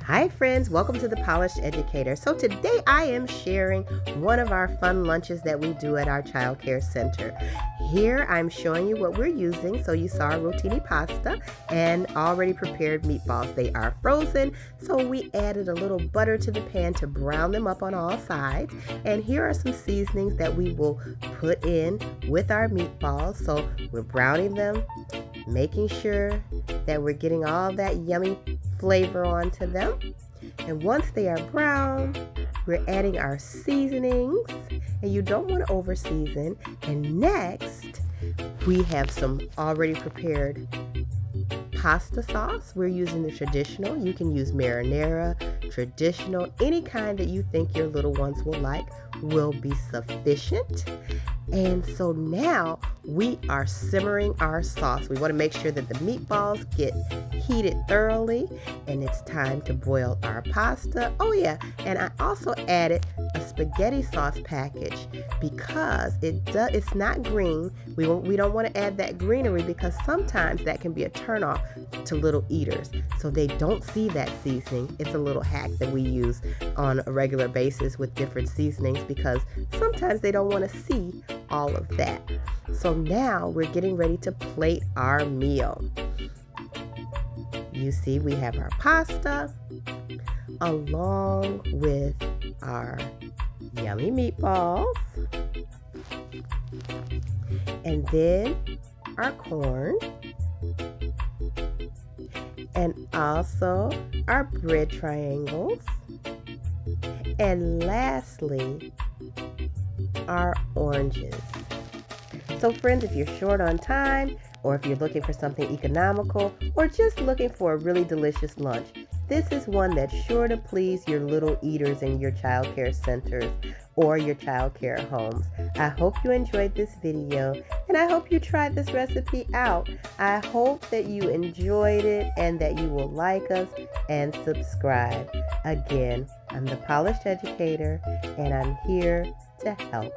Hi friends, welcome to the Polished Educator. So today I am sharing one of our fun lunches that we do at our child care center. Here I'm showing you what we're using. So you saw rotini pasta and already prepared meatballs. They are frozen, so we added a little butter to the pan to brown them up on all sides. And here are some seasonings that we will put in with our meatballs. So we're browning them, making sure that we're getting all that yummy flavor onto them. And once they are brown, we're adding our seasonings, and you don't want to over season. And next, we have some already prepared pasta sauce. We're using the traditional. You can use marinara, traditional, any kind that you think your little ones will like will be sufficient. And so now we are simmering our sauce. We want to make sure that the meatballs get heated thoroughly, and it's time to boil our pasta. Oh yeah, and I also added a spaghetti sauce package because it's not green. We don't want to add that greenery because sometimes that can be a turnoff to little eaters. So they don't see that seasoning. It's a little hack that we use on a regular basis with different seasonings because sometimes they don't want to see all of that. So now we're getting ready to plate our meal. You see, we have our pasta along with our yummy meatballs, and then our corn, and also our bread triangles, and lastly, our oranges. So friends, if you're short on time, or if you're looking for something economical, or just looking for a really delicious lunch, this is one that's sure to please your little eaters in your child care centers or your child care homes. I hope you enjoyed this video, and I hope you tried this recipe out. I hope that you enjoyed it and that you will like us and subscribe. Again, I'm the Polished Educator, and I'm here to help.